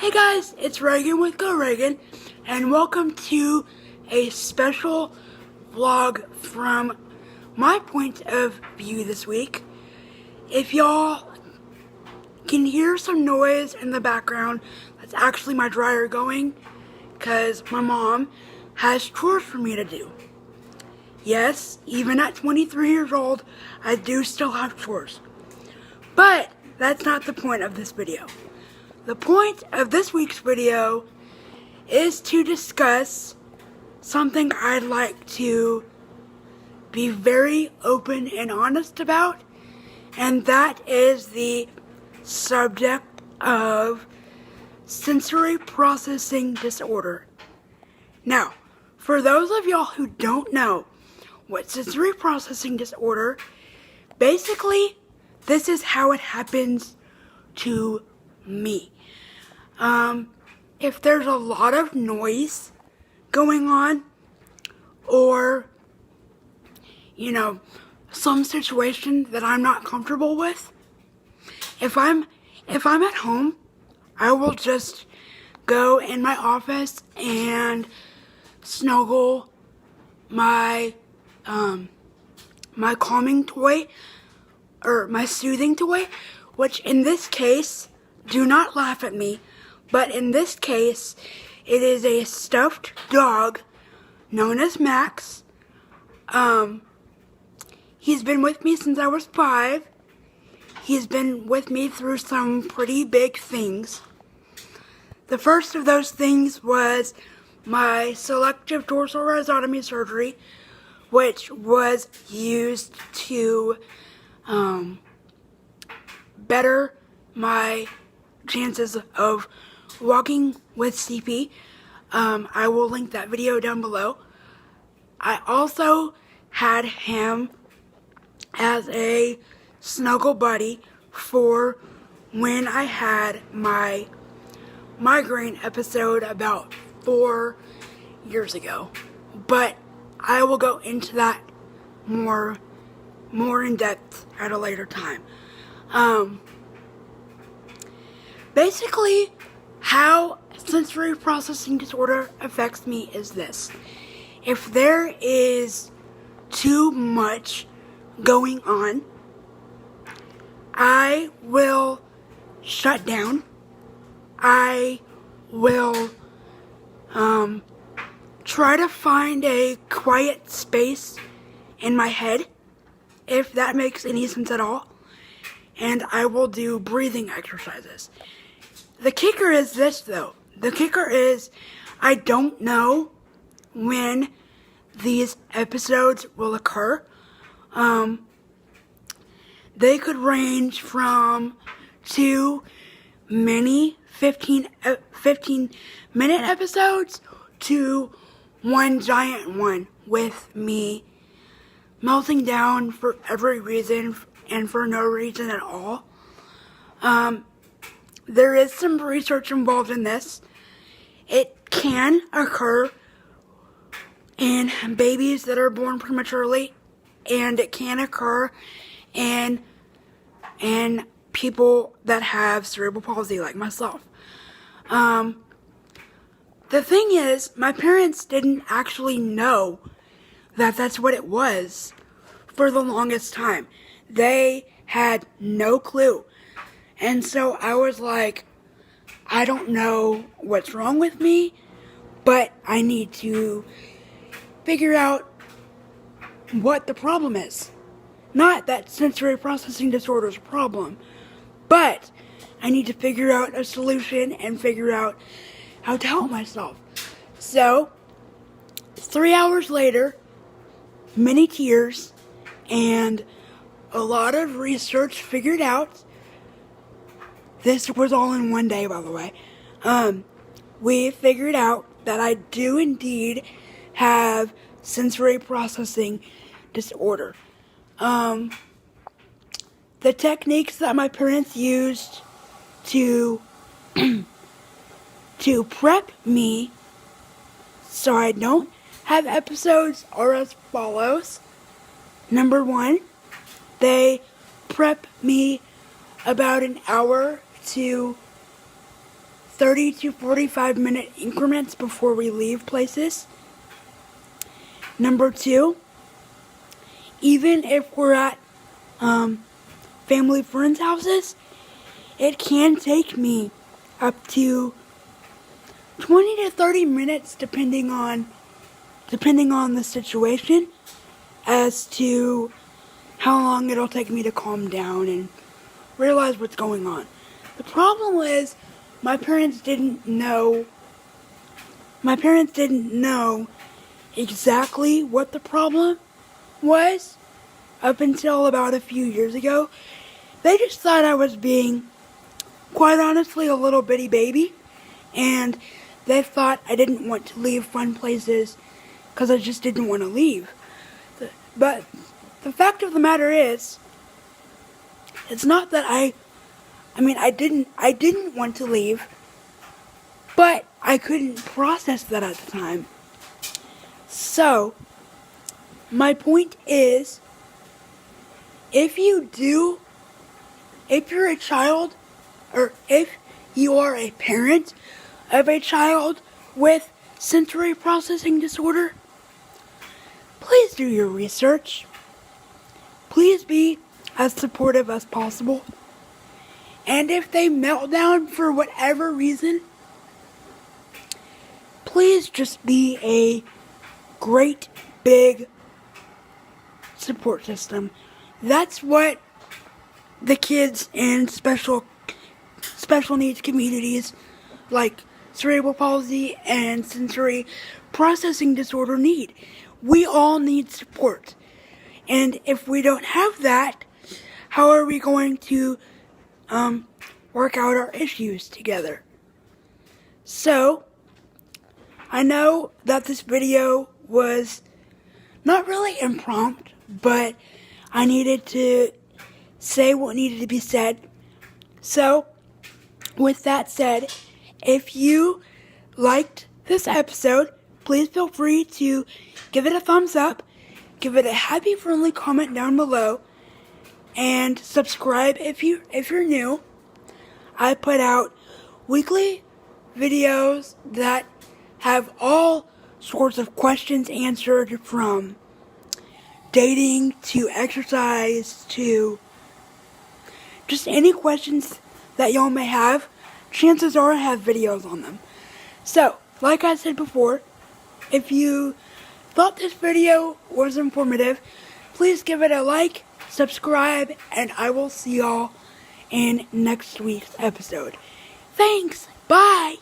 Hey guys, it's Regan with Go Regan, and welcome to a special vlog from my point of view this week. If y'all can hear some noise in the background, that's actually my dryer going, because my mom has chores for me to do. Yes, even at 23 years old, I do still have chores. But that's not the point of this video. The point of this week's video is to discuss something I'd like to be very open and honest about, and that is the subject of sensory processing disorder. Now, for those of y'all who don't know what sensory processing disorder, basically, this is how it happens to me. If there's a lot of noise going on, or, some situation that I'm not comfortable with, if I'm at home, I will just go in my office and snuggle my, my calming toy, or my soothing toy, which in this case, do not laugh at me, but in this case, it is a stuffed dog known as Max. He's been with me since I was 5. He's been with me through some pretty big things. The first of those things was my selective dorsal rhizotomy surgery, which was used to better my chances of walking with CP. I will link that video down below. I also had him as a snuggle buddy for when I had my migraine episode about 4 years ago. But I will go into that more in depth at a later time. Basically, how sensory processing disorder affects me is this. If there is too much going on, I will shut down. I will try to find a quiet space in my head, if that makes any sense at all, and I will do breathing exercises. The kicker is this, though. The kicker is I don't know when these episodes will occur. They could range from 2 mini 15-minute episodes to one giant one with me melting down for every reason and for no reason at all. There is some research involved in this. It can occur in babies that are born prematurely, and it can occur in people that have cerebral palsy like myself. The thing is, my parents didn't actually know that that's what it was for the longest time. They had no clue. And so I was like, I don't know what's wrong with me, but I need to figure out what the problem is. Not that sensory processing disorder is a problem, but I need to figure out a solution and figure out how to help myself. So, 3 hours later, many tears, and a lot of research figured out. This was all in one day, by the way. We figured out that I do indeed have sensory processing disorder. The techniques that my parents used to prep me so I don't have episodes are as follows. Number 1, they prep me about an hour to 30 to 45 minute increments before we leave places. Number 2, even if we're at family friends' houses, it can take me up to 20 to 30 minutes depending on the situation as to how long it'll take me to calm down and realize what's going on. The problem is my parents didn't know exactly what the problem was up until about a few years ago. They just thought I was being, quite honestly, a little bitty baby, and they thought I didn't want to leave fun places because I just didn't want to leave. But the fact of the matter is, it's not that I didn't want to leave, but I couldn't process that at the time. So, my point is, if you're a child, or if you are a parent of a child with sensory processing disorder, please do your research. Please be as supportive as possible. And if they melt down for whatever reason, please just be a great big support system. That's what the kids in special needs communities like cerebral palsy and sensory processing disorder need. We all need support. And if we don't have that, how are we going to work out our issues together? So, I know that this video was not really impromptu, but I needed to say what needed to be said. So, with that said, if you liked this episode, please feel free to give it a thumbs up, give it a happy friendly comment down below, and subscribe if you're new. I put out weekly videos that have all sorts of questions answered, from dating to exercise to just any questions that y'all may have. Chances are I have videos on them. So, like I said before, if you thought this video was informative, please give it a like, subscribe, and I will see y'all in next week's episode. Thanks. Bye.